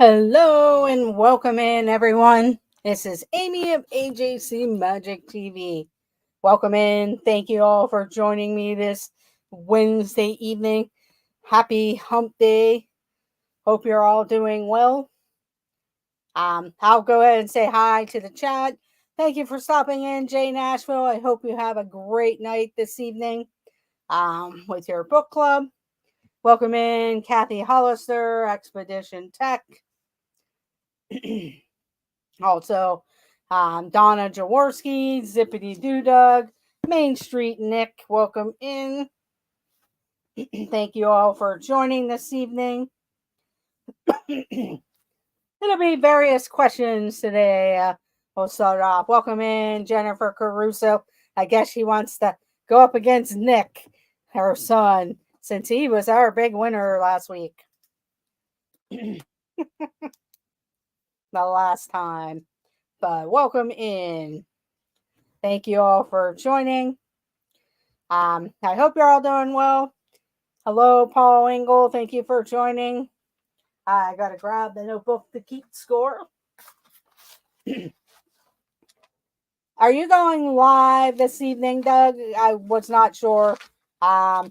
Hello and welcome in, everyone. This is Amy of AJC Magic TV. Welcome in. Thank you all for joining me this Wednesday evening. Happy Hump Day. Hope you're all doing well. I'll go ahead and say hi to the chat. Thank you for stopping in, Jay Nashville. I hope you have a great night this evening with your book club. Welcome in, Kathy Hollister, Expedition Tech. Also, Donna Jaworski, Zippity Doo Dug, Main Street Nick, welcome in. Thank you all for joining this evening. It'll be various questions today. We'll start off. Welcome in, Jennifer Caruso. I guess she wants to go up against Nick, her son, since he was our big winner last week. The last time. But welcome in. Thank you all for joining. I hope you're all doing well. Hello, Paul Engel. Thank you for joining. I got to grab the notebook to keep score. Are you going live this evening, Doug? I was not sure. I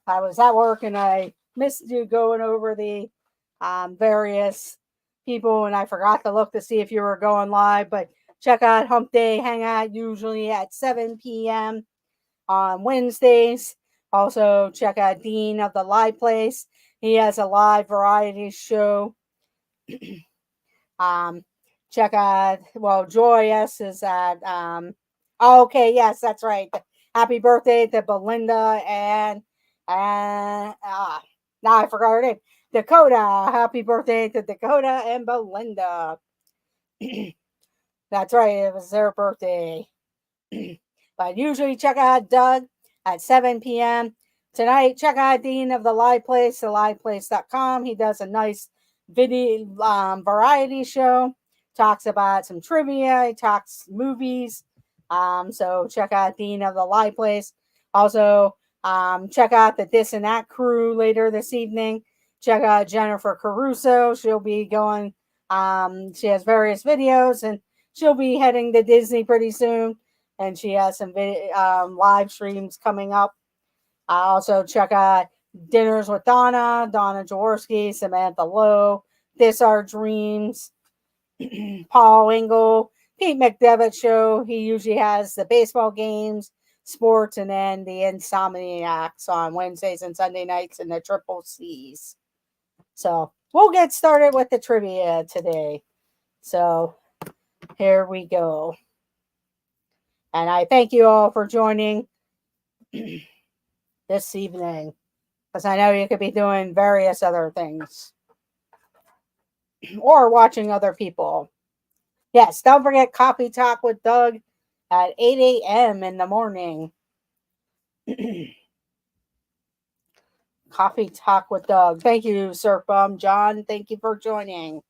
was at work and I missed you going over the various people, and I forgot to look to see if you were going live. But check out Hump Day Hangout, usually at 7 p.m. on Wednesdays. Also, check out Dean of the Live Place. He has a live variety show. Check out, Joy S is at, okay, yes, that's right. Happy birthday to Belinda now I forgot her name. Dakota. Happy birthday to Dakota and Belinda. That's right, it was their birthday. But usually check out Doug at 7 p.m. Tonight, check out Dean of the Live Place, theliveplace.com. He does a nice video variety show, talks about some trivia, he talks movies. So check out Dean of the Live Place. Also, check out the This and That crew later this evening. Check out Jennifer Caruso. She'll be going, she has various videos and she'll be heading to Disney pretty soon. And she has some live streams coming up. Also, check out Dinners with Donna Jaworski, Samantha Lowe, This Our Dreams, Paul Engel, Pete McDevitt Show. He usually has the baseball games, sports, and then the Insomniacs on Wednesdays and Sunday nights in the Triple C's. So we'll get started with the trivia today. So here we go. And I thank you all for joining this evening, because I know you could be doing various other things or watching other people. Yes, don't forget Coffee Talk with Doug at 8 a.m. in the morning. Coffee Talk with Doug. Thank you, Sir Bum John. Thank you for joining.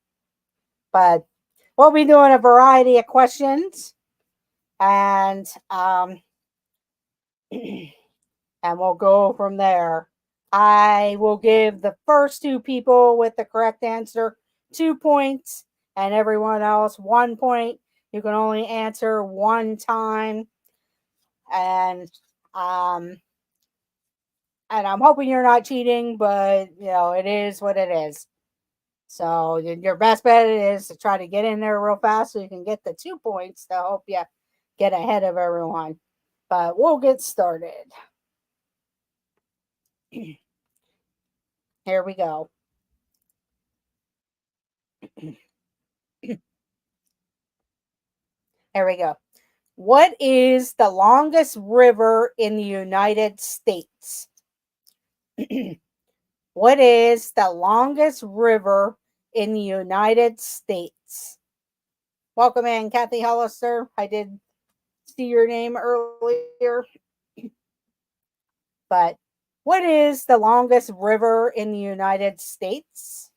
But we'll be doing a variety of questions, and we'll go from there. I will give the first two people with the correct answer 2 points, and everyone else 1 point. You can only answer one time, and I'm hoping you're not cheating, but it is what it is. So your best bet is to try to get in there real fast so you can get the 2 points to help you get ahead of everyone. But we'll get started. Here we go. Here we go. What is the longest river in the United States? What is the longest river in the United States? Welcome in, Kathy Hollister. I did see your name earlier. But what is the longest river in the United States?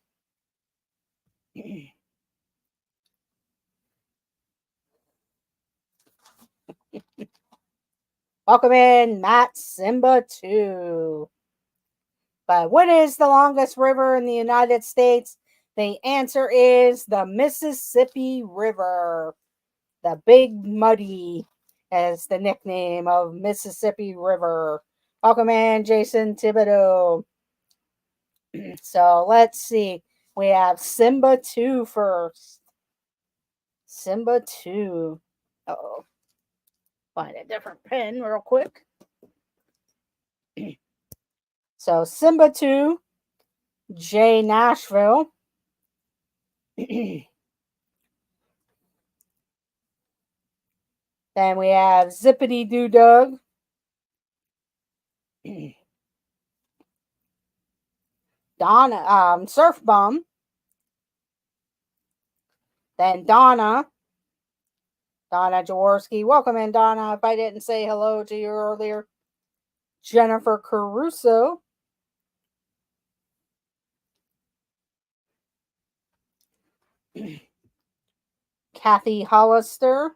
Welcome in, Matt Simba 2. But what is the longest river in the United States? The answer is the Mississippi River. The Big Muddy is the nickname of Mississippi River. Welcome in, Jason Thibodeau. So let's see. We have Simba 2 first. Simba 2. Uh-oh. Find a different pen real quick. So Simba 2, Jay Nashville. Then we have Zippity Doo Dug. Donna, Surf Bum. Then Donna Jaworski. Welcome in, Donna. If I didn't say hello to you earlier. Jennifer Caruso. Kathy Hollister.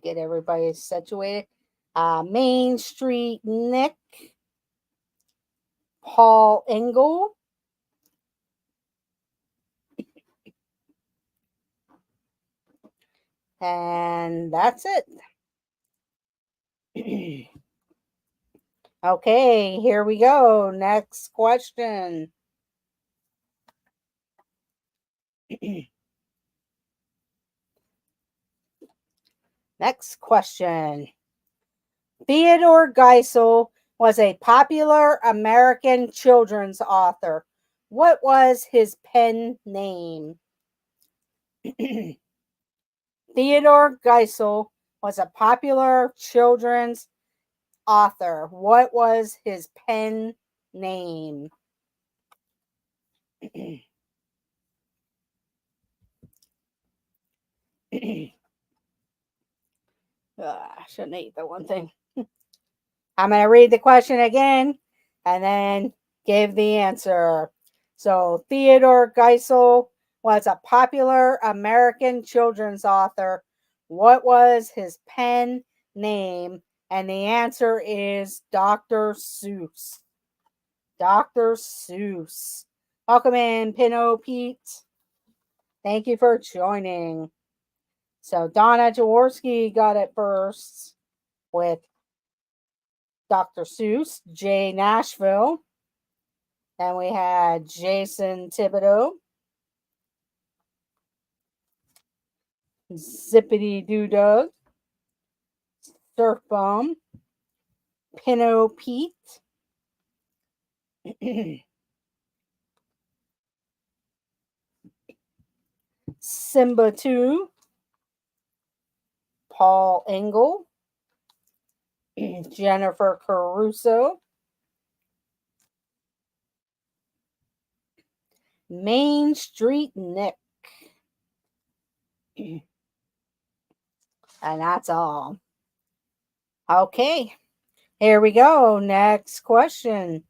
Get everybody situated. Main Street Nick. Paul Engel. And that's it. Okay, here we go. Next question. Next question. Theodore Geisel was a popular American children's author. What was his pen name? Theodore Geisel was a popular children's author. What was his pen name? I shouldn't eat the one thing. I'm going to read the question again and then give the answer. So, Theodore Geisel was a popular American children's author. What was his pen name? And the answer is Dr. Seuss. Dr. Seuss. Welcome in, Pino Pete. Thank you for joining. So, Donna Jaworski got it first with Dr. Seuss, Jay Nashville. Then we had Jason Thibodeau, Zippity Doo Dug, Surf Bum, Pino Pete, Simba 2, Paul Engel, Jennifer Caruso, Main Street Nick. And that's all. Okay, here we go. Next question.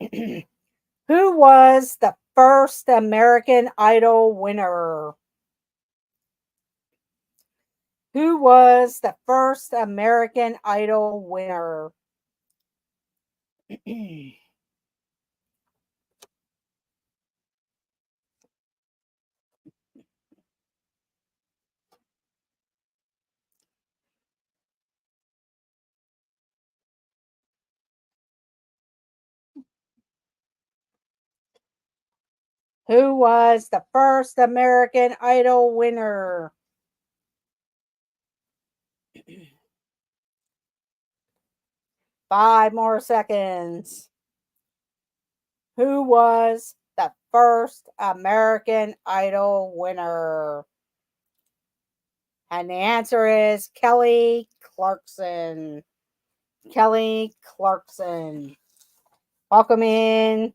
Who was the first American Idol winner? Who was the first American Idol winner? Who was the first American Idol winner? Five more seconds. Who was the first American Idol winner? And the answer is Kelly Clarkson. Kelly Clarkson. Welcome in,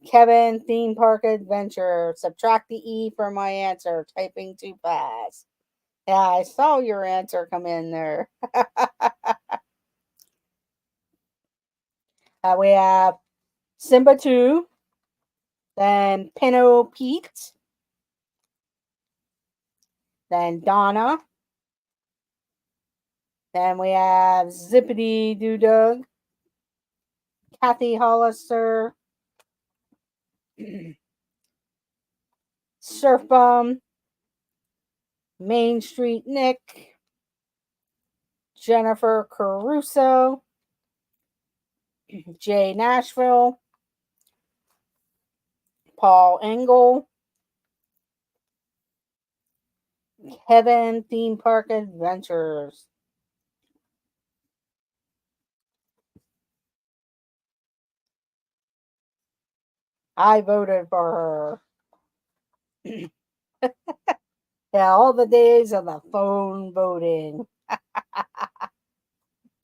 Kevin Theme Park Adventure. Subtract the E from my answer. Typing too fast. Yeah, I saw your answer come in there. We have Simba 2, then Pino Pete, then Donna, then we have Zippity Doo Dug, Kathy Hollister, Surf Bum, Main Street Nick, Jennifer Caruso, Jay Nashville, Paul Engel, Heaven Theme Park Adventures. I voted for her. Yeah, all the days of the phone voting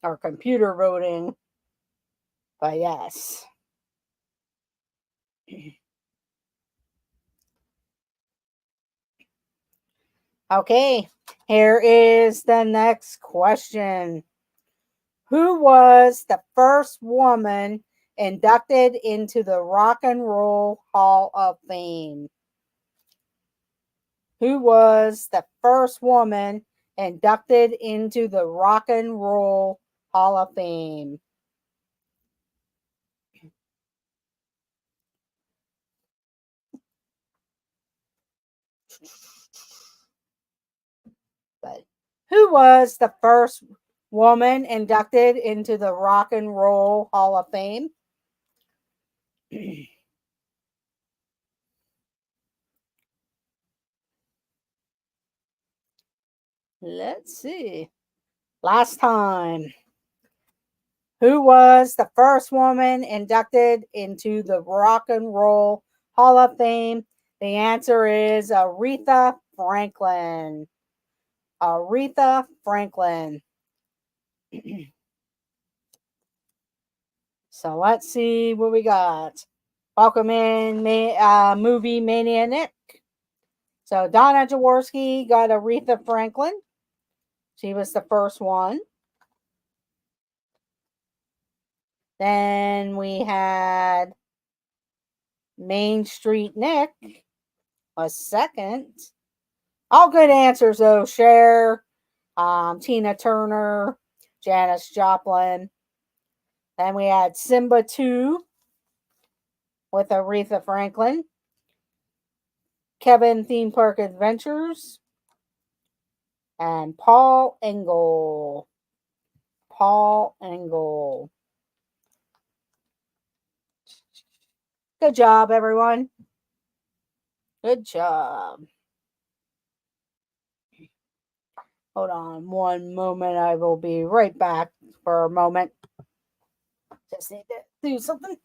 or computer voting. But yes. Okay, here is the next question. Who was the first woman inducted into the Rock and Roll Hall of Fame? Who was the first woman inducted into the Rock and Roll Hall of Fame? But who was the first woman inducted into the Rock and Roll Hall of Fame? Let's see. Last time. Who was the first woman inducted into the Rock and Roll Hall of Fame? The answer is Aretha Franklin. Aretha Franklin. So let's see what we got. Welcome in Movie Mania Nick. So Donna Jaworski got Aretha Franklin. She was the first one. Then we had Main Street Nick was second. All good answers though. Cher, Tina Turner, Janis Joplin. Then we had Simba 2 with Aretha Franklin. Kevin Theme Park Adventures. And Paul Engel. Paul Engel. Good job, everyone. Good job. Hold on one moment. I will be right back for a moment. Just need to do something.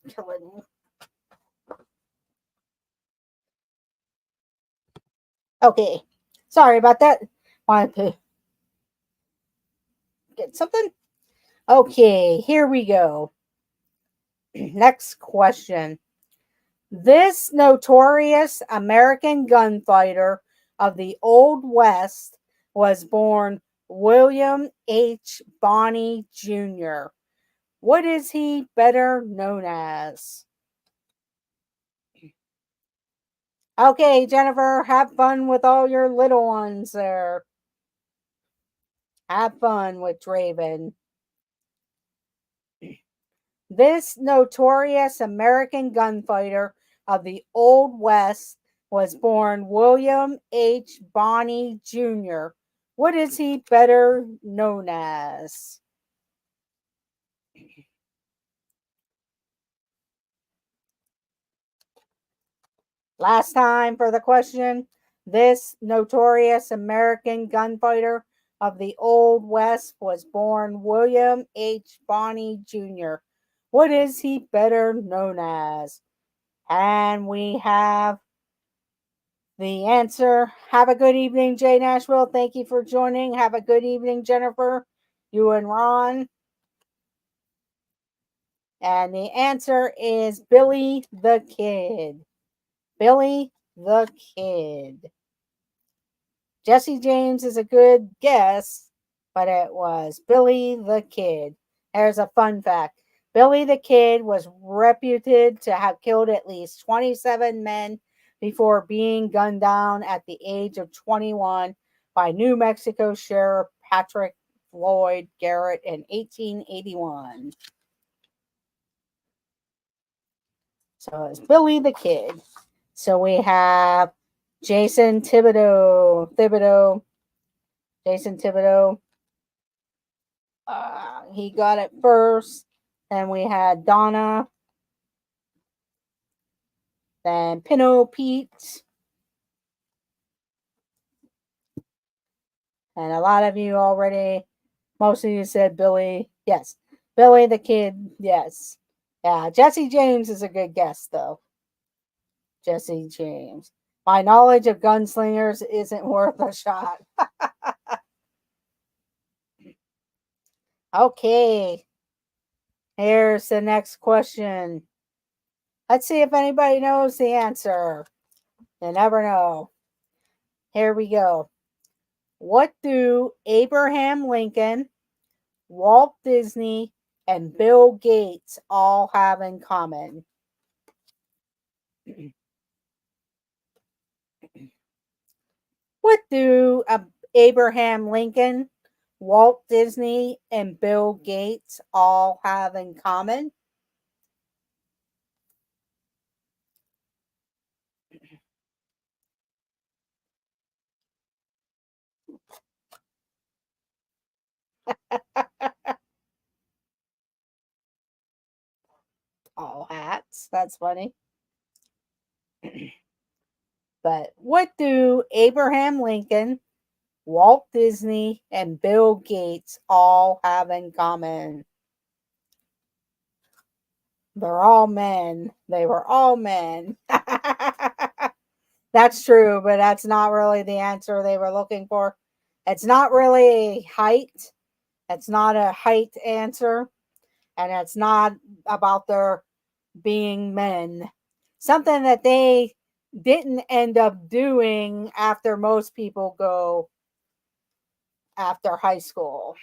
Killing me. Okay. Sorry about that. Wanted to get something. Okay, here we go. Next question. This notorious American gunfighter of the Old West was born William H. Bonney Jr. What is he better known as? Okay, Jennifer, have fun with all your little ones there. Have fun with Draven. This notorious American gunfighter of the Old West was born William H. Bonney Jr. What is he better known as? Last time for the question. This notorious American gunfighter of the Old West was born William H. Bonney Jr. What is he better known as? And we have the answer. Have a good evening, Jay Nashville. Thank you for joining. Have a good evening, Jennifer, you and Ron. And the answer is Billy the Kid. Billy the Kid. Jesse James is a good guess, but it was Billy the Kid. There's a fun fact. Billy the Kid was reputed to have killed at least 27 men before being gunned down at the age of 21 by New Mexico Sheriff Patrick Floyd Garrett in 1881. So it's Billy the Kid. So we have Jason Thibodeau. Jason Thibodeau. He got it first. Then we had Donna. Then Pino Pete. And a lot of you already, most of you said Billy. Yes. Billy the Kid. Yes. Yeah. Jesse James is a good guess, though. Jesse James. My knowledge of gunslingers isn't worth a shot. Okay. Here's the next question. Let's see if anybody knows the answer. You never know. Here we go. What do Abraham Lincoln, Walt Disney, and Bill Gates all have in common? What do Abraham Lincoln, Walt Disney, and Bill Gates all have in common? All hats. That's funny. But what do Abraham Lincoln, Walt Disney, and Bill Gates all have in common? They're all men. They were all men. That's true, but that's not really the answer they were looking for. It's not really a height. It's not a height answer. And it's not about their being men. Something that they didn't end up doing after most people go after high school.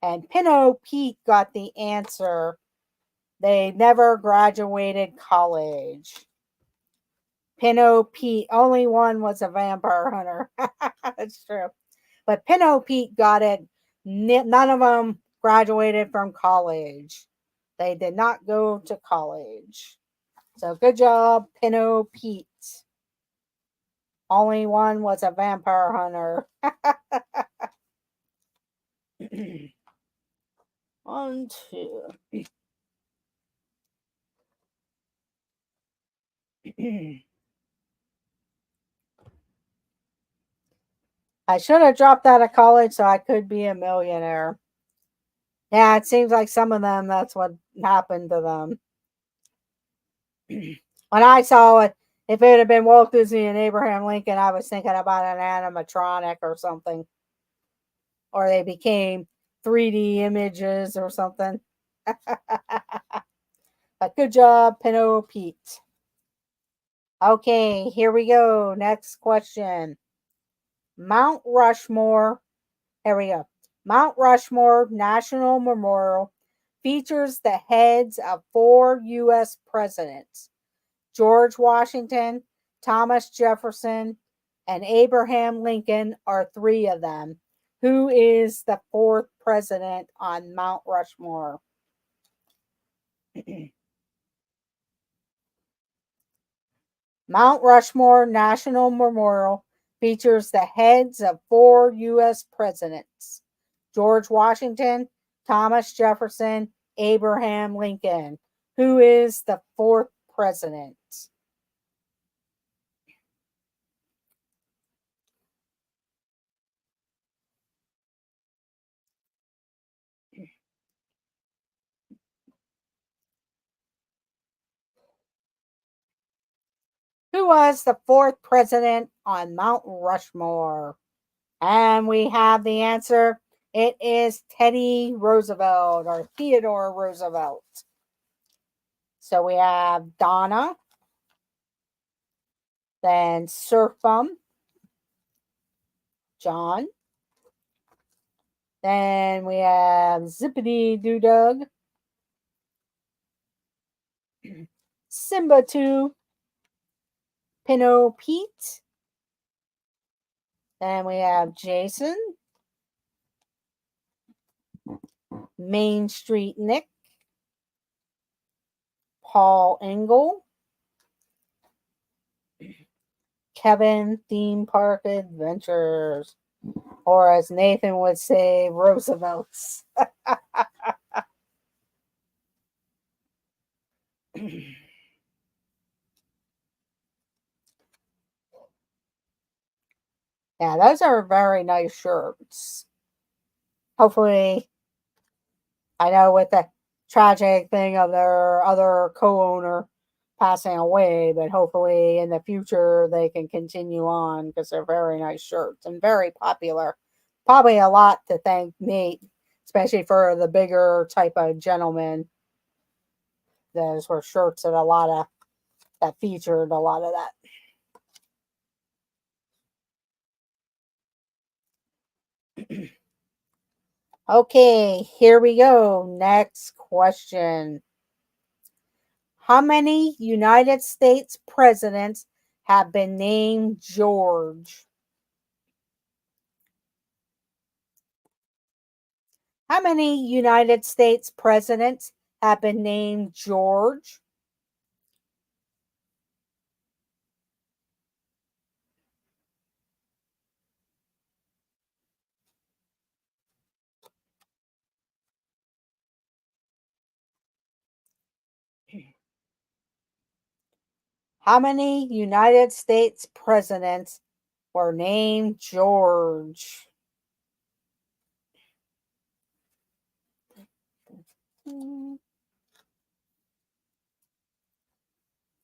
And Pino Pete got the answer. They never graduated college. Pino Pete, only one was a vampire hunter. That's true. But Pino Pete got it. None of them graduated from college. They did not go to college. So good job, Pino Pete. Only one was a vampire hunter. 1, 2. I should have dropped out of college so I could be a millionaire. Yeah, it seems like some of them, that's what happened to them. When I saw it, if it had been Walt Disney and Abraham Lincoln, I was thinking about an animatronic or something. Or they became 3D images or something. But good job, Pino Pete. Okay, here we go. Next question. Mount Rushmore. Here we go. Mount Rushmore National Memorial features the heads of 4 U.S. presidents: George Washington, Thomas Jefferson, and Abraham Lincoln are 3 of them. Who is the 4th president on Mount Rushmore? Mount Rushmore National Memorial features the heads of 4 U.S. presidents: George Washington, Thomas Jefferson, Abraham Lincoln. Who is the 4th president? Who was the 4th president on Mount Rushmore? And we have the answer. It is Teddy Roosevelt or Theodore Roosevelt. So we have Donna, then Surfum, John, then we have Zippity Doo Dug, Simba 2, Pino Pete, then we have Jason, Main Street Nick, Paul Engel. Kevin Theme Park Adventures. Or as Nathan would say, Roosevelt's. Yeah, those are very nice shirts. Hopefully, I know with the tragic thing of their other co-owner passing away, but hopefully in the future they can continue on because they're very nice shirts and very popular. Probably a lot to thank Nate, especially for the bigger type of gentlemen. Those were shirts that that featured a lot of that. Okay, here we go. Next question. How many United States presidents have been named George? How many United States presidents have been named George? How many United States presidents were named George?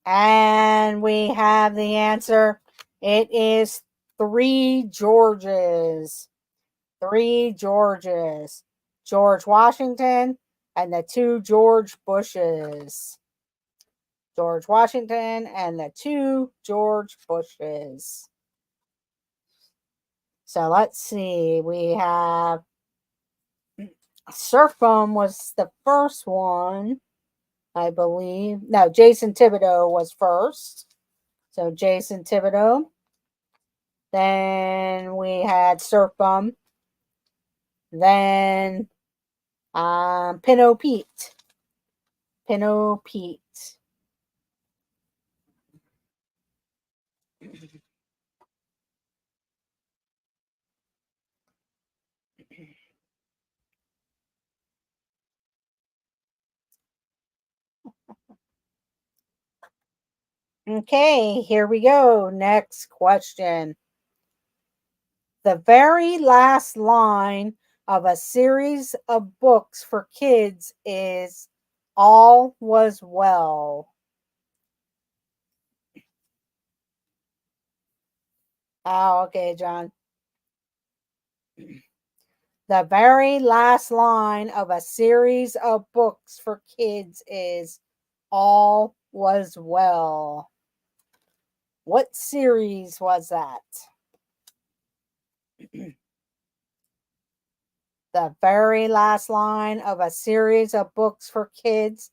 And we have the answer. It is 3 Georges. 3 Georges. George Washington and the 2 George Bushes. George Washington and the 2 George Bushes. So let's see. We have Surf Bum was the first one, I believe. No, Jason Thibodeau was first. So Jason Thibodeau. Then we had Surf Bum. Then Pinot Pete. Pinot Pete. Okay, here we go. Next question. The very last line of a series of books for kids is All Was Well. Oh, okay, John. The very last line of a series of books for kids is All Was Well. What series was that? The very last line of a series of books for kids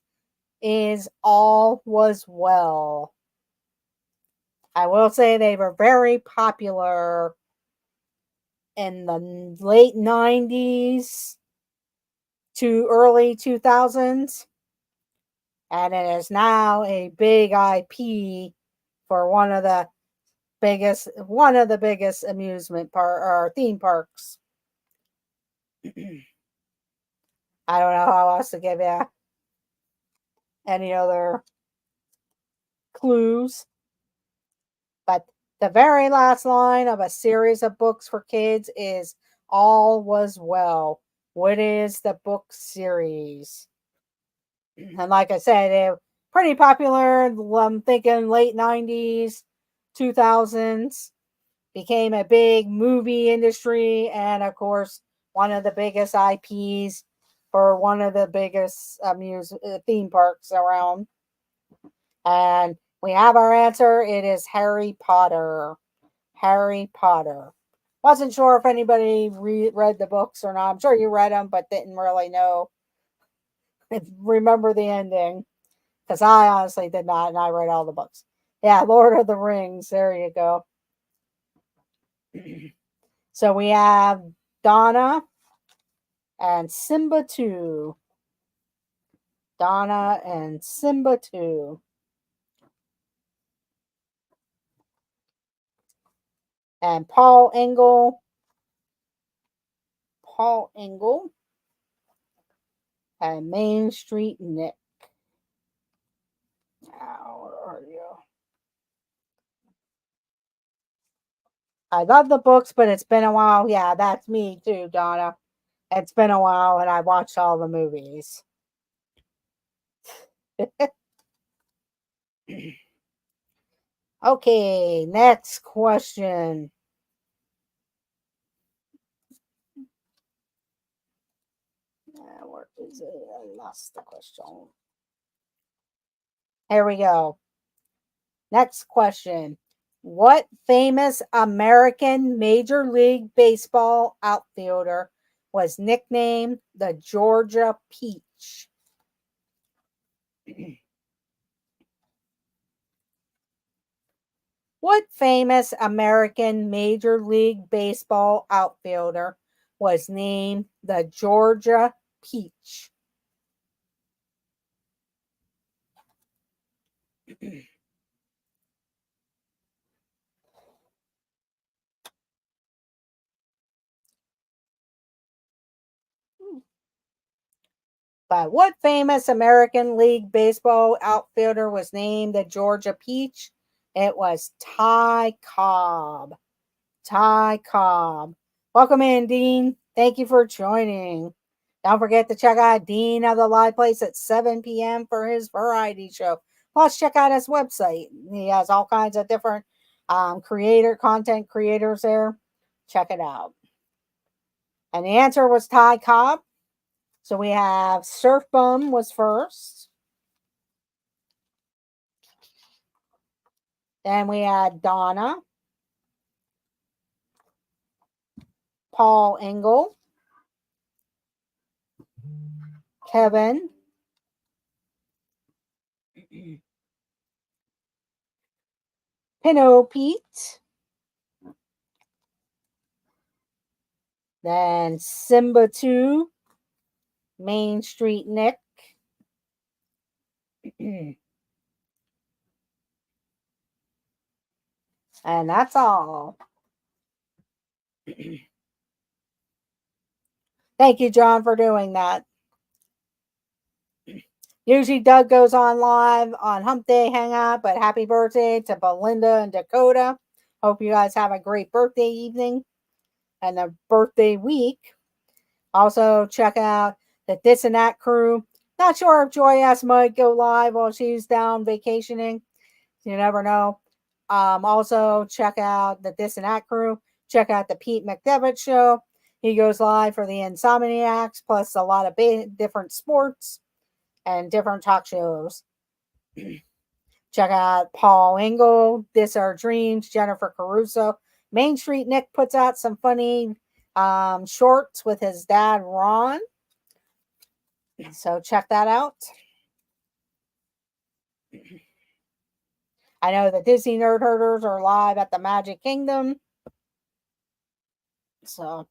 is All Was Well. I will say they were very popular in the late 90s to early 2000s, and it is now a big IP for one of the biggest amusement park or theme parks. I don't know how else to give you any other clues, but the very last line of a series of books for kids is All Was Well. What is the book series? And like I said, they're pretty popular. I'm thinking late 90s, 2000s. Became a big movie industry, and of course, one of the biggest IPs for one of the biggest theme parks around. And we have our answer. It is Harry Potter. Harry Potter. Wasn't sure if anybody read the books or not. I'm sure you read them, but didn't really know. Remember the ending. Because I honestly did not, and I read all the books. Yeah, Lord of the Rings. There you go. So we have Donna and Simba 2. Donna and Simba 2. And Paul Engel. And Main Street Nick. Now, where are you? I love the books, but it's been a while. Yeah, that's me too, Donna. It's been a while, and I watched all the movies. Okay, next question. Where is it? I lost the question. Here we go. Next question. What famous American Major League Baseball outfielder was nicknamed the Georgia Peach? What famous American Major League Baseball outfielder was named the Georgia Peach? But what famous American League Baseball outfielder was named the Georgia Peach? It was Ty Cobb. Ty Cobb. Welcome in, Dean. Thank you for joining. Don't forget to check out Dean of the Live Place at 7 p.m. for his variety show. Plus, check out his website. He has all kinds of different content creators there. Check it out. And the answer was Ty Cobb. So we have Surf Bum was first. Then we had Donna, Paul Engel, Kevin, Pino Pete, then Simba 2, Main Street Nick, and that's all. Thank you, John, for doing that. Usually Doug goes on live on Hump Day Hangout, but happy birthday to Belinda and Dakota. Hope you guys have a great birthday evening and a birthday week. Also, check out the This and That crew. Not sure if Joy S might go live while she's down vacationing. You never know. Also, check out the This and That crew. Check out the Pete McDevitt show. He goes live for the Insomniacs, plus a lot of different sports and different talk shows. Check out Paul Engel, This Our Dreams, Jennifer Caruso. Main Street Nick puts out some funny shorts with his dad, Ron. So check that out. I know the Disney Nerd Herders are live at the Magic Kingdom. So,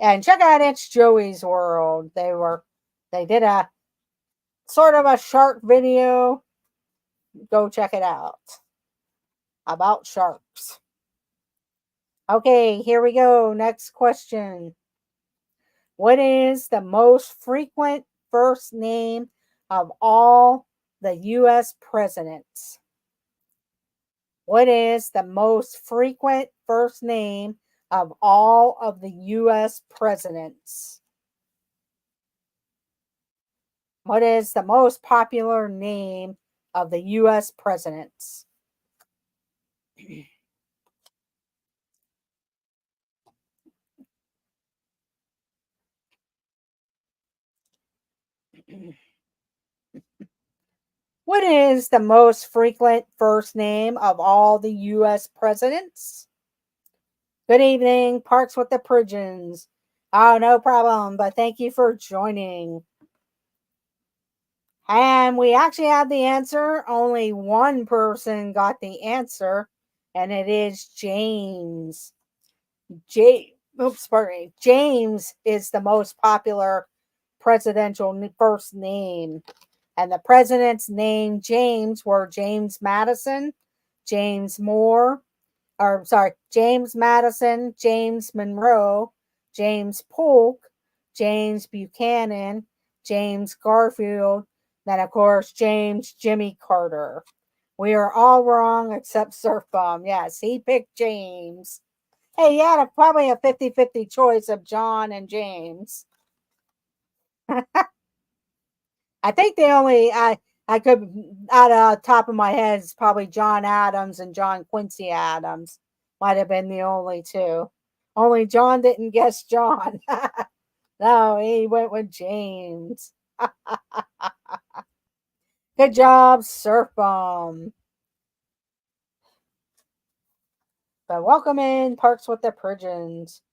and check out It's Joey's World. They did a sort of a shark video. Go check it out about sharks. Okay, here we go. Next question. What is the most frequent first name of all the U.S. presidents? What is the most frequent first name of all of the U.S. presidents? What is the most popular name of the U.S. presidents? What is the most frequent first name of all the U.S. presidents? Good evening, Parks with the Pigeons. Oh, no problem, but thank you for joining. And we actually have the answer. Only one person got the answer, and it is James. James is the most popular presidential first name. And the president's name, James, were James Madison, James Moore, James Madison, James Monroe, James Polk, James Buchanan, James Garfield, then of course James Jimmy Carter. We are all wrong except Surf Bomb. Yes, he picked James. Hey, he had probably a 50-50 choice of John and James. I think they only I could out of the top of my head it's probably John Adams and John Quincy Adams might have been the only two. Only John didn't guess John. No, he went with James. Good job, Surf Bomb. But welcome in Parks with the Pigeons.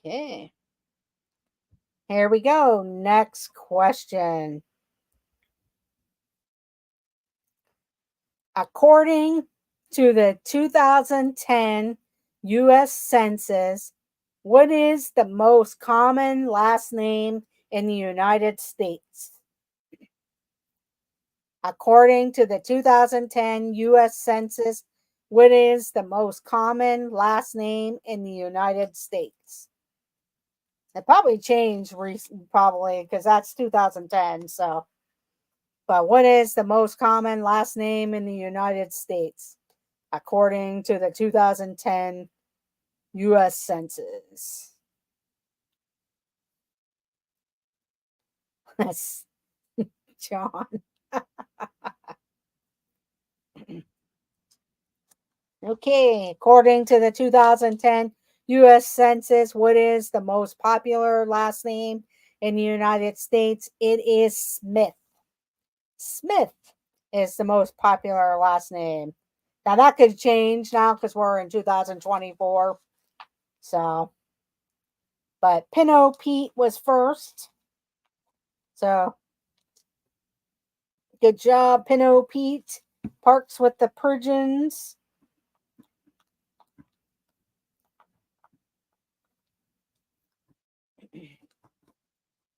Okay. Here we go. Next question. According to the 2010 U.S. Census, what is the most common last name in the United States? According to the 2010 U.S. Census, what is the most common last name in the United States? It probably changed probably because that's 2010. So, but what is the most common last name in the United States? According to the 2010 U.S. Census. That's John. Okay, according to the 2010 U.S. Census, what is the most popular last name in the United States? It is Smith. Smith is the most popular last name. Now that could change now because we're in 2024. So, but Pinot Pete was first. So, good job, Pinot Pete. Parks with the Pigeons.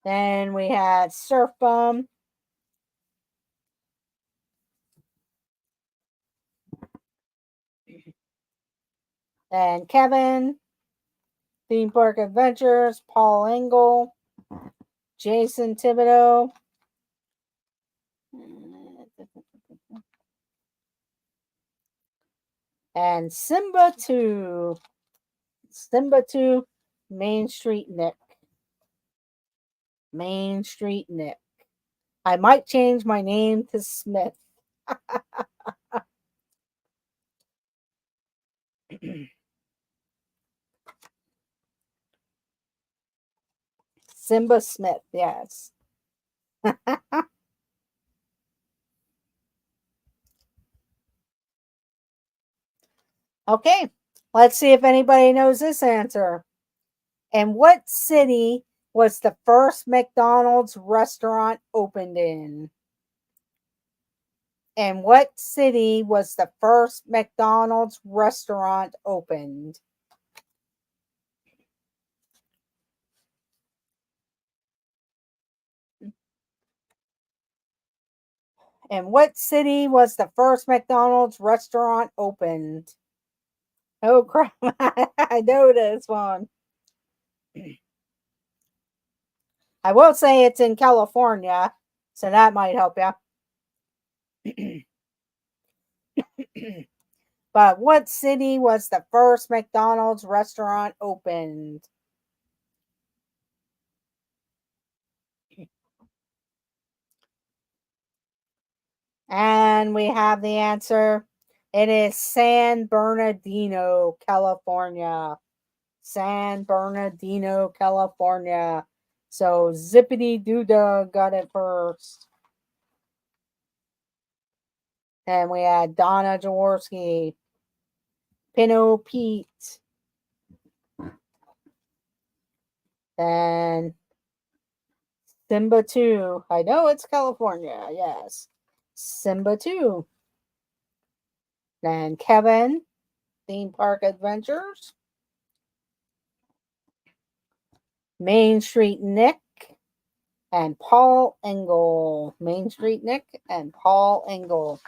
Then we had Surf Bomb. And Kevin. Theme Park Adventures. Paul Engel. Jason Thibodeau. And Simba 2. Simba 2. Main Street Nick. Main Street Nick. I might change my name to Smith. Simba Smith, yes. Okay, let's see if anybody knows this answer. And what city was the first McDonald's restaurant opened in? And what city was the first McDonald's restaurant opened? And what city was the first McDonald's restaurant opened? Oh crap, I know this one. I will say it's in California, so that might help you. But what city was the first McDonald's restaurant opened? And we have the answer. It is San Bernardino, California. San Bernardino, California. So Zippity Doodah got it first. And we had Donna Jaworski, Pinot Pete, and Simba 2. I know it's California, yes. Simba 2. Then Kevin, Theme Park Adventures. Main Street Nick and Paul Engel. Main Street Nick and Paul Engel.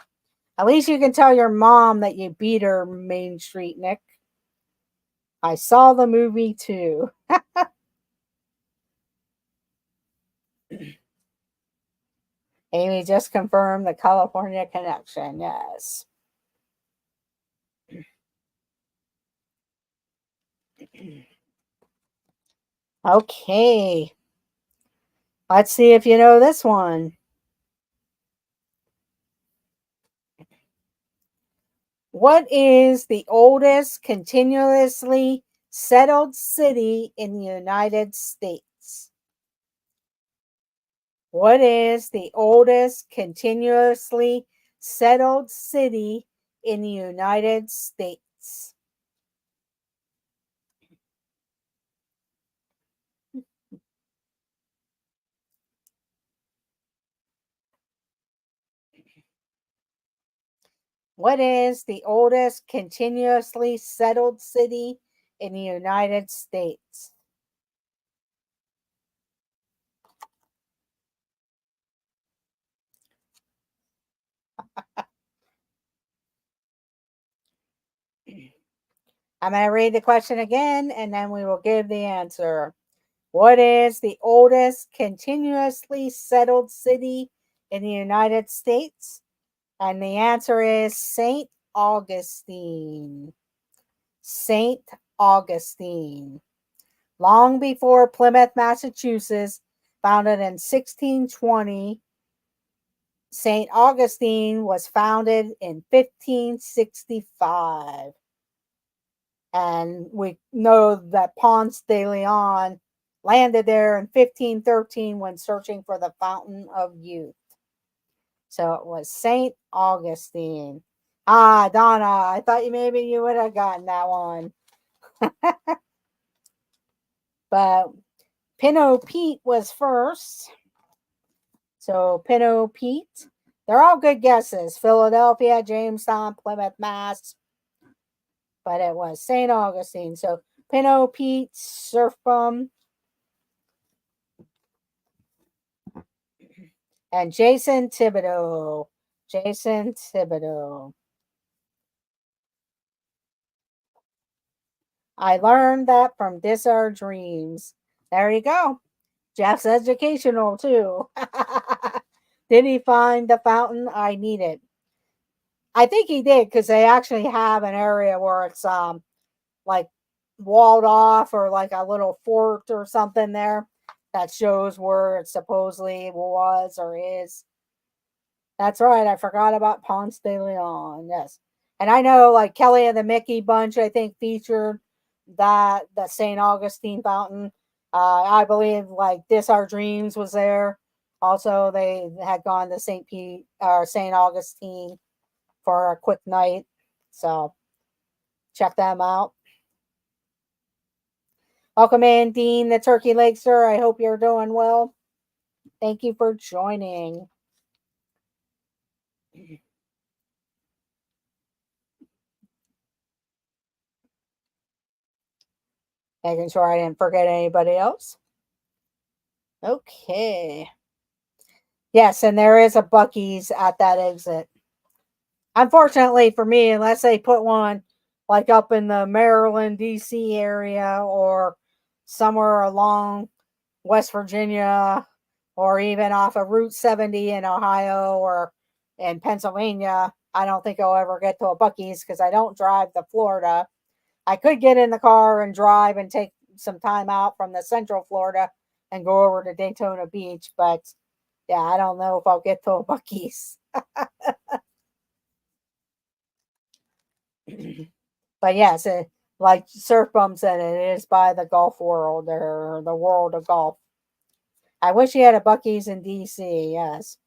At least you can tell your mom that you beat her, Main Street Nick. I saw the movie too. Amy just confirmed the California connection. Yes. Okay. Let's see if you know this one. What is the oldest continuously settled city in the United States? What is the oldest continuously settled city in the United States? What is the oldest continuously settled city in the United States? I'm going to read the question again and then we will give the answer. What is the oldest continuously settled city in the United States? And the answer is St. Augustine. St. Augustine. Long before Plymouth, Massachusetts, founded in 1620, St. Augustine was founded in 1565. And we know that Ponce de Leon landed there in 1513 when searching for the Fountain of Youth. So it was St. Augustine. Ah, Donna, I thought maybe you would have gotten that one. But Pinot Pete was first. So Pinot Pete. They're all good guesses. Philadelphia, Jamestown, Plymouth, Mass. But it was St. Augustine. So Pinot Pete, Surf Bum. And Jason Thibodeau. Jason Thibodeau. I learned that from This Our Dreams. There you go. Jeff's educational too. Did he find the fountain I needed? I think he did because they actually have an area where it's like walled off or like a little fort or something there that shows where it supposedly was or is. That's right. I forgot about Ponce de Leon. Yes. And I know like Kelly and the Mickey Bunch, I think, featured the St. Augustine fountain. I believe like This Our Dreams was there. Also, they had gone to St. Pete or St. Augustine for a quick night. So check them out. Welcome in, Dean, the Turkey Lakeser. I hope you're doing well. Thank you for joining. Making sure I didn't forget anybody else. Okay. Yes, and there is a Buc-ee's at that exit. Unfortunately for me, unless they put one like up in the Maryland, D.C. area or somewhere along West Virginia or even off of Route 70 in Ohio or in Pennsylvania, I don't think I'll ever get to a Buc-ee's because I don't drive to Florida. I could get in the car and drive and take some time out from the Central Florida and go over to Daytona Beach, but yeah, I don't know if I'll get to a Buc-ee's. But yes, like Surf Bum said, it is by the golf world or the world of golf. I wish he had a Buc-ee's in DC. Yes.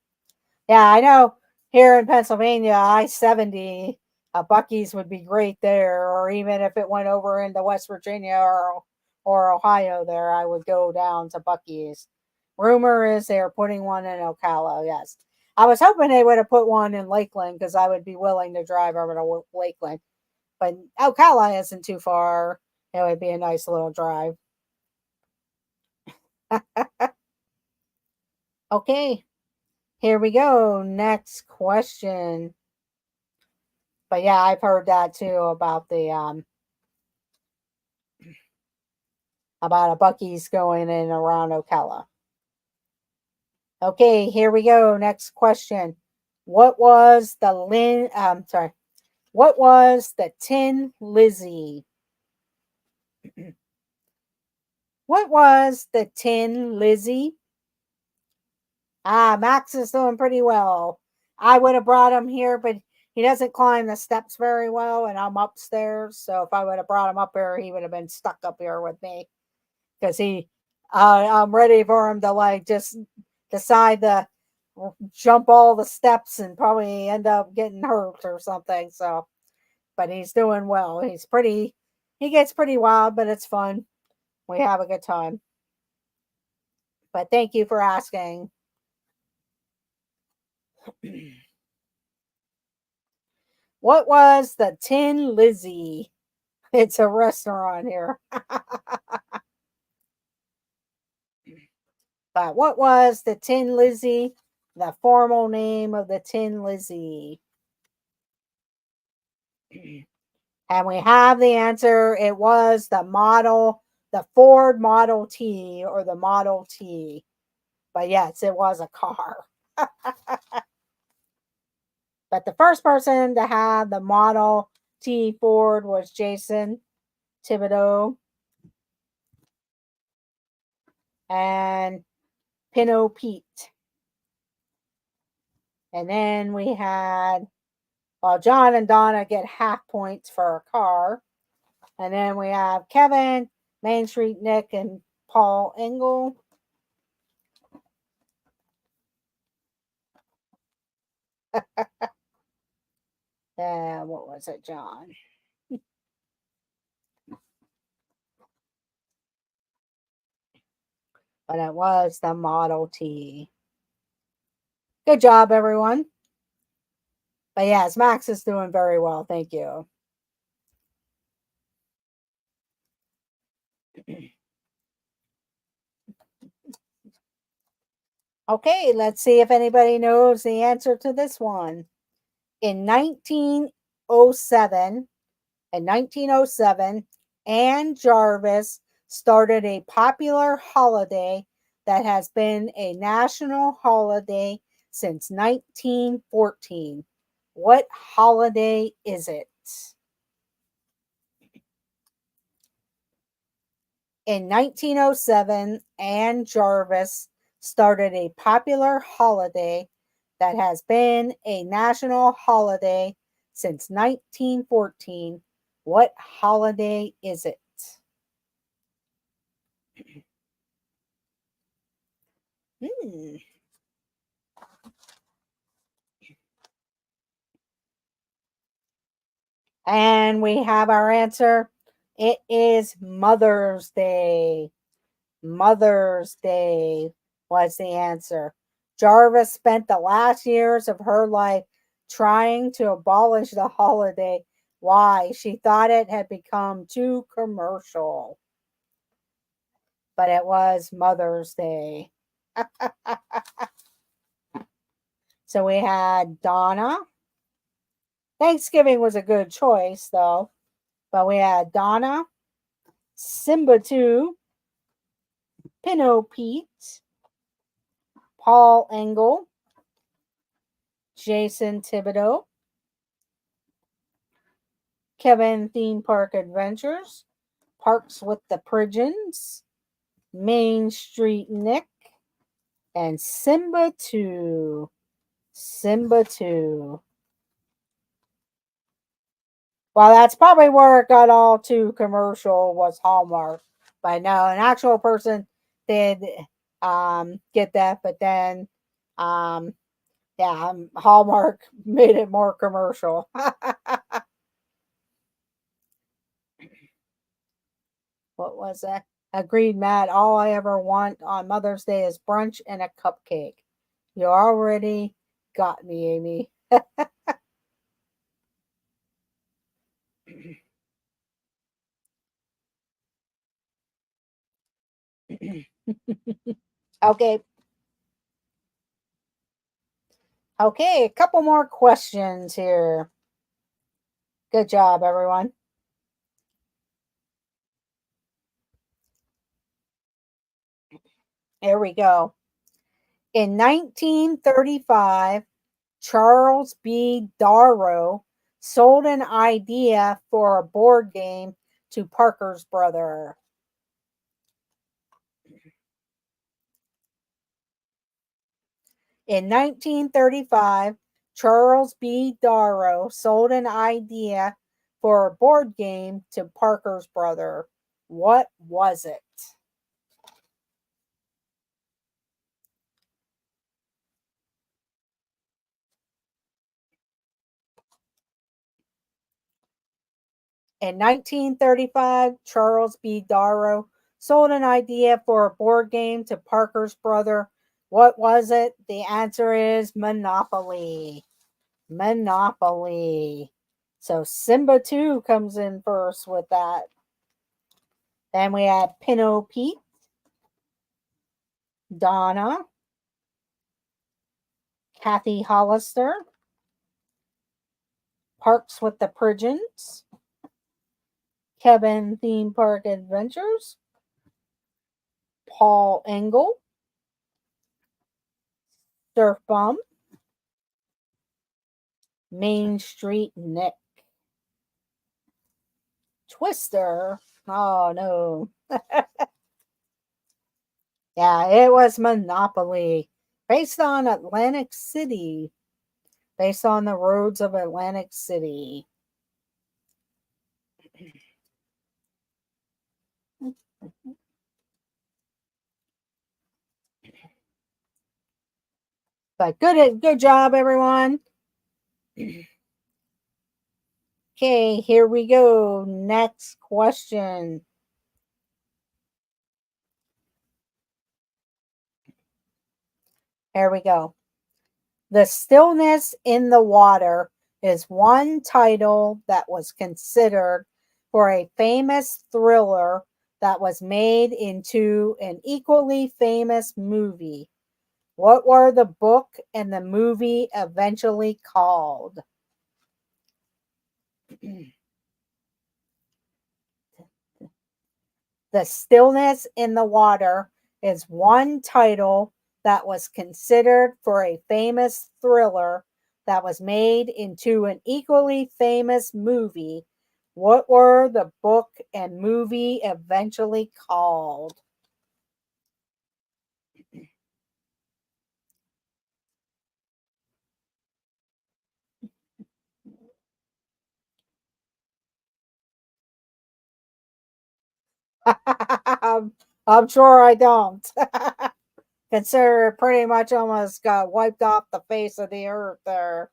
Yeah, I know here in Pennsylvania, I-70, a Buc-ee's would be great there. Or even if it went over into West Virginia or Ohio there, I would go down to Buc-ee's. Rumor is they're putting one in Ocala. Yes. I was hoping they would have put one in Lakeland because I would be willing to drive over to Lakeland. But Ocala isn't too far. It would be a nice little drive. Okay, here we go. Next question. But yeah, I've heard that too about a Buc-ee's going in around Ocala. Okay, here we go. Next question. What was the what was the Tin Lizzie? What was the Tin Lizzie? Max is doing pretty well. I would have brought him here, but he doesn't climb the steps very well, and I'm upstairs. So if I would have brought him up here, he would have been stuck up here with me because I'm ready for him to like just decide to jump all the steps and probably end up getting hurt or something. So, but he's doing well. He gets pretty wild, but it's fun. We have a good time. But thank you for asking. What was the Tin Lizzie? It's a restaurant here. But what was the Tin Lizzie? The formal name of the Tin Lizzie. And we have the answer. It was the Ford Model T or the Model T. But yes, it was a car. But the first person to have the Model T Ford was Jason Thibodeau. And Pinot Pete. And then we had, John and Donna get half points for a car. And then we have Kevin, Main Street Nick, and Paul Engel. What was it, John? But it was the Model T. Good job, everyone. But yes, Max is doing very well. Thank you. Okay, let's see if anybody knows the answer to this one. In 1907, Ann Jarvis started a popular holiday that has been a national holiday since 1914. What holiday is it? In 1907, Ann Jarvis started a popular holiday that has been a national holiday since 1914. What holiday is it? Hmm. And we have our answer. It is Mother's Day. Mother's Day was the answer. Jarvis spent the last years of her life trying to abolish the holiday. Why? She thought it had become too commercial. But it was Mother's Day. So we had Donna. Thanksgiving was a good choice, though. But we had Donna, Simba 2, Pinot Pete, Paul Engel, Jason Thibodeau, Kevin Theme Park Adventures, Parks with the Pigeons, Main Street Nick, and Simba 2. Simba 2. Well, that's probably where it got all too commercial was Hallmark. But no, an actual person did get that, but then Hallmark made it more commercial. What was that? Agreed, Matt. All I ever want on Mother's Day is brunch and a cupcake. You already got me, Amy. Okay. Okay, a couple more questions here. Good job, everyone. Here we go. In 1935, Charles B. Darrow sold an idea for a board game to Parker's brother. In 1935, Charles B. Darrow sold an idea for a board game to Parker's brother. What was it? In 1935, Charles B. Darrow sold an idea for a board game to Parker's brother. What was it? The answer is Monopoly. Monopoly. So Simba 2 comes in first with that. Then we have Pinot Pete, Donna, Kathy Hollister, Parks with the Pigeons, Kevin Theme Park Adventures, Paul Engel, Surf Bum, Main Street Nick. Twister. Oh no. Yeah, it was Monopoly. Based on Atlantic City. Based on the roads of Atlantic City. But good job, everyone. Okay, here we go. Next question. Here we go. The Stillness in the Water is one title that was considered for a famous thriller that was made into an equally famous movie. What were the book and the movie eventually called? The Stillness in the Water is one title that was considered for a famous thriller that was made into an equally famous movie. What were the book and movie eventually called? I'm sure I don't. Consider it pretty much almost got wiped off the face of the earth there.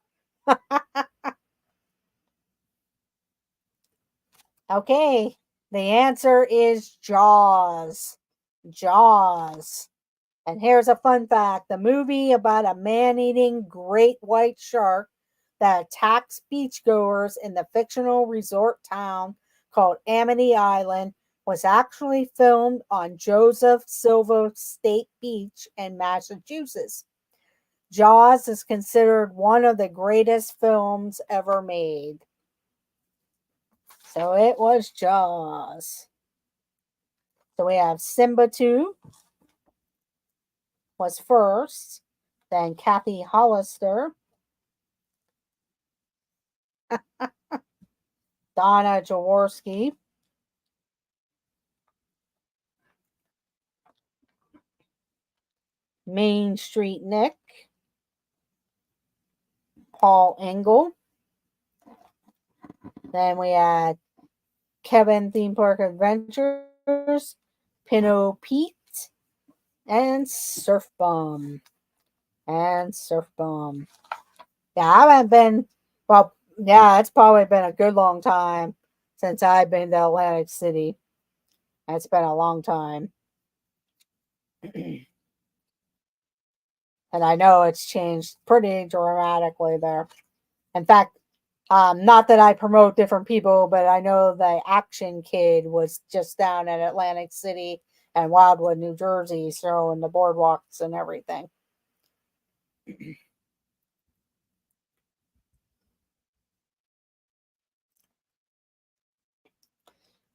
Okay, the answer is Jaws. Jaws. And here's a fun fact, the movie about a man eating great white shark that attacks beachgoers in the fictional resort town called Amity Island was actually filmed on Joseph Silver State Beach in Massachusetts. Jaws is considered one of the greatest films ever made. So it was Jaws. So we have Simba 2 was first, then Kathy Hollister, Donna Jaworski, Main Street Nick, Paul Engel. Then we had Kevin Theme Park Adventures, Pinot Pete, and Surf Bum. And Surf Bum. Yeah, I haven't been, well, yeah, it's probably been a good long time since I've been to Atlantic City. It's been a long time. And I know it's changed pretty dramatically there. In fact, not that I promote different people, but I know the Action Kid was just down at Atlantic City and Wildwood, New Jersey, showing the boardwalks and everything.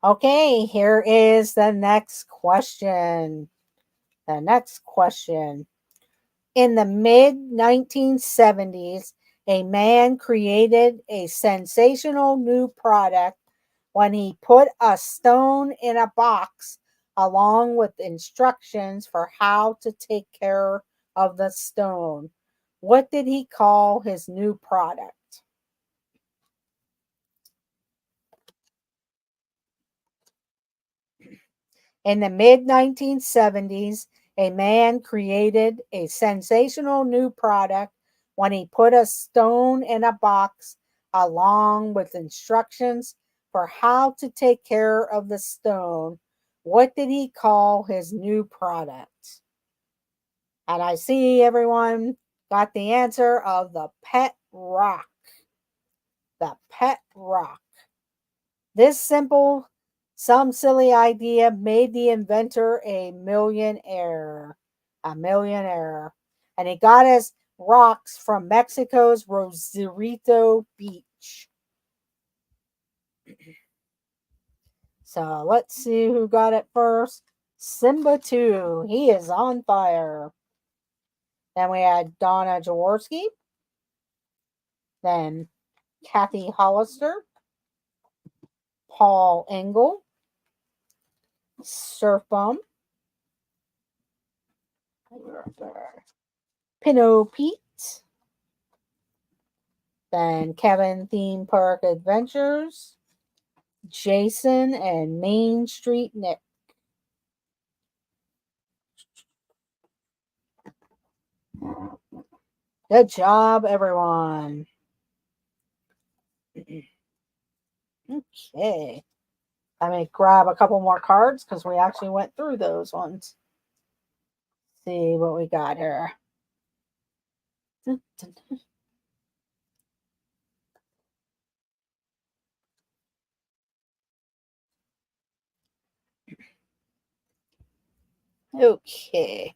Okay, here is the next question. The next question. In the mid 1970s, a man created a sensational new product when he put a stone in a box along with instructions for how to take care of the stone. What did he call his new product? In the mid 1970s, a man created a sensational new product when he put a stone in a box along with instructions for how to take care of the stone. What did he call his new product? And I see everyone got the answer of the pet rock. The pet rock. This simple, some silly idea made the inventor a millionaire. A millionaire. And he got his rocks from Mexico's Rosarito Beach. So let's see who got it first. Simba 2. He is on fire. Then we had Donna Jaworski. Then Kathy Hollister. Paul Engel. Surf Bum. Pinot Pete. Then Kevin Theme Park Adventures. Jason and Main Street Nick. Good job, everyone. Okay. Let me grab a couple more cards because we actually went through those ones. See what we got here. Okay.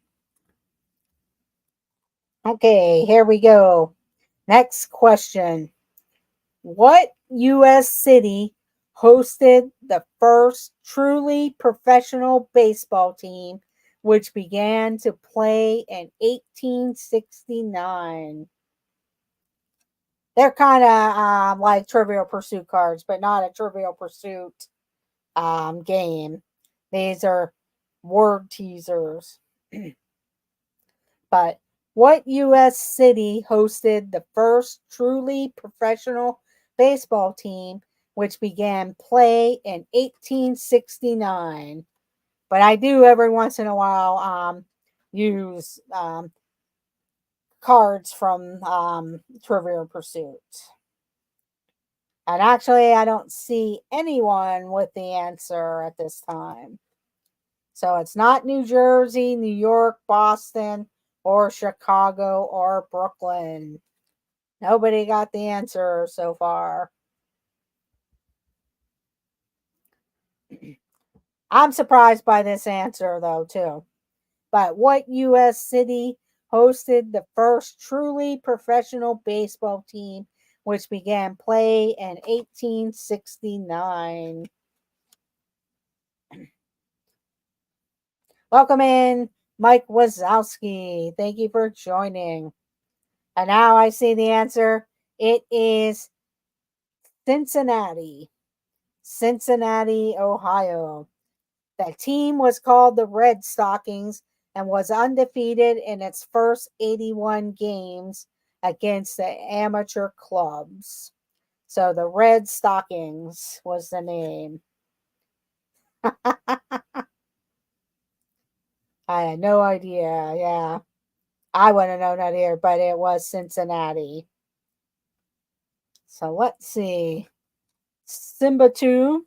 Okay, here we go. Next question. What U.S. city hosted the first truly professional baseball team, which began to play in 1869? They're kind of like Trivial Pursuit cards, but not a Trivial Pursuit game. These are word teasers. But what U.S. city hosted the first truly professional baseball team, which began play in 1869? But I do every once in a while use cards from Trivial Pursuit. And actually, I don't see anyone with the answer at this time. So it's not New Jersey, New York, Boston, or Chicago, or Brooklyn. Nobody got the answer so far. I'm surprised by this answer, though, too. But what U.S. city hosted the first truly professional baseball team, which began play in 1869? Welcome in, Mike Wazowski. Thank you for joining. And now I see the answer. It is Cincinnati. Cincinnati, Ohio. The team was called the Red Stockings and was undefeated in its first 81 games against the amateur clubs. So the Red Stockings was the name. I had no idea. Yeah. I wouldn't have known that here, but it was Cincinnati. So let's see. Simba 2.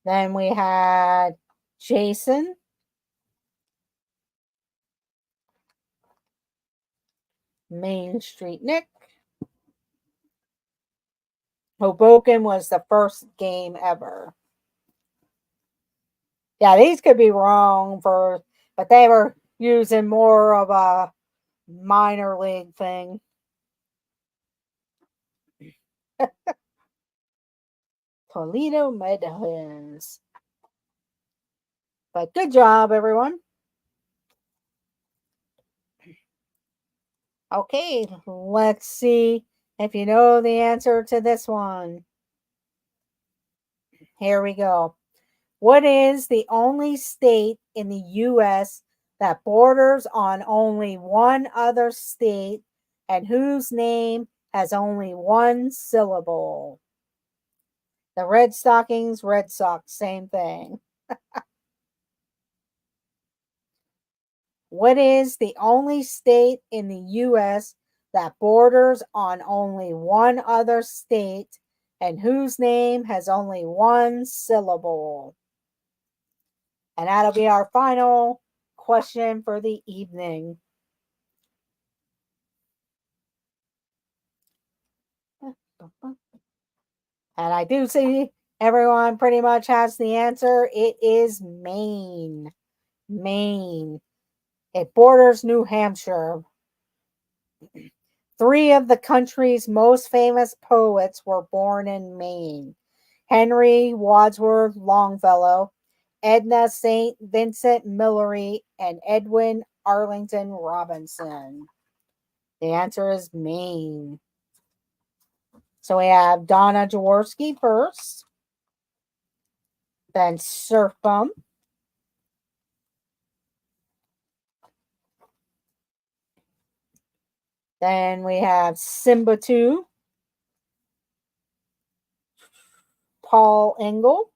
Then we had Jason. Main Street Nick. Hoboken was the first game ever. Yeah, these could be wrong but they were using more of a minor league thing. Toledo Medhens. But good job, everyone. Okay, let's see if you know the answer to this one. Here we go. What is the only state in the U.S. that borders on only one other state and whose name has only one syllable? The Red Stockings, Red Sox, same thing. What is the only state in the U.S. that borders on only one other state and whose name has only one syllable? And that'll be our final question for the evening. And I do see everyone pretty much has the answer. It is Maine. Maine. It borders New Hampshire. 3 of the country's most famous poets were born in Maine: Henry Wadsworth Longfellow, Edna St. Vincent Millere, and Edwin Arlington Robinson. The answer is Maine. So we have Donna Jaworski first, then Surf Bum, then we have Simba 2, Paul Engel,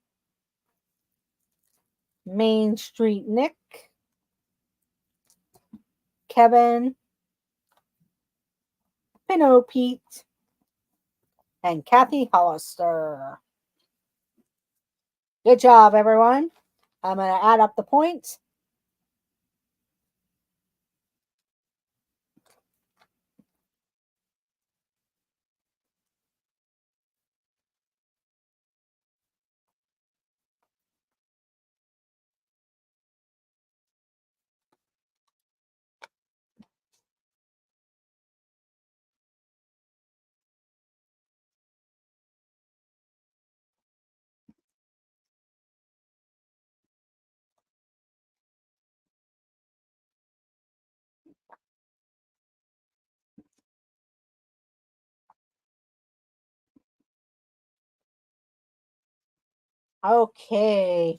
Main Street Nick, Kevin, Pinot Pete, and Kathy Hollister. Good job, everyone. I'm going to add up the points. Okay.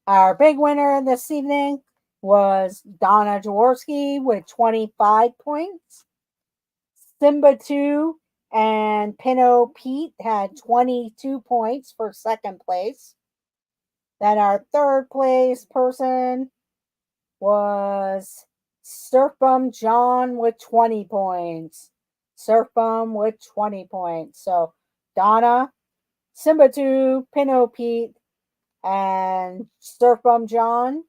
Our big winner this evening was Donna Jaworski with 25 points. Simba 2 and Pinot Pete had 22 points for second place. Then our third place person was Surf Bum John with 20 points. Surf Bum with 20 points. So Donna, Simba 2, Pinot Pete, and Surf Bum John.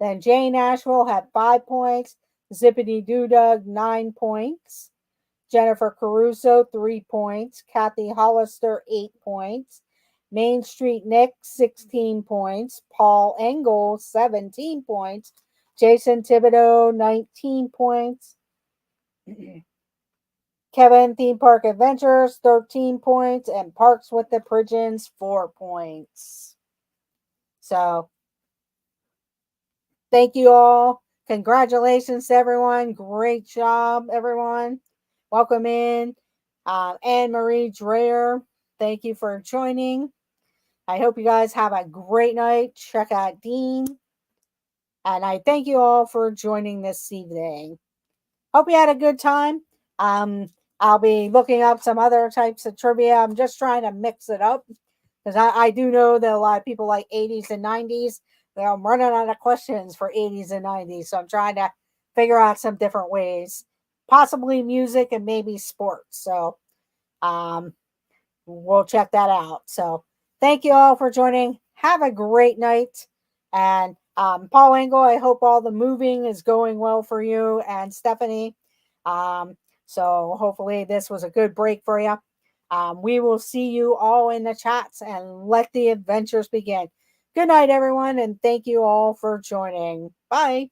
Then Jane Asheville had 5 points. Zippity Doo Dug, 9 points. Jennifer Caruso, 3 points. Kathy Hollister, 8 points. Main Street Nick, 16 points. Paul Engel, 17 points. Jason Thibodeau, 19 points. Kevin Theme Park Adventures, 13 points. And Parks with the Pigeons, 4 points. So, thank you all. Congratulations to everyone. Great job, everyone. Welcome in. Anne Marie Dreyer, thank you for joining. I hope you guys have a great night. Check out Dean. And I thank you all for joining this evening. Hope you had a good time. I'll be looking up some other types of trivia. I'm just trying to mix it up because I do know that a lot of people like 80s and 90s. I'm running out of questions for 80s and 90s. So I'm trying to figure out some different ways, possibly music and maybe sports. So we'll check that out. So thank you all for joining. Have a great night. And Paul Engel, I hope all the moving is going well for you. And Stephanie, So hopefully this was a good break for you. We will see you all in the chats and let the adventures begin. Good night, everyone, and thank you all for joining. Bye.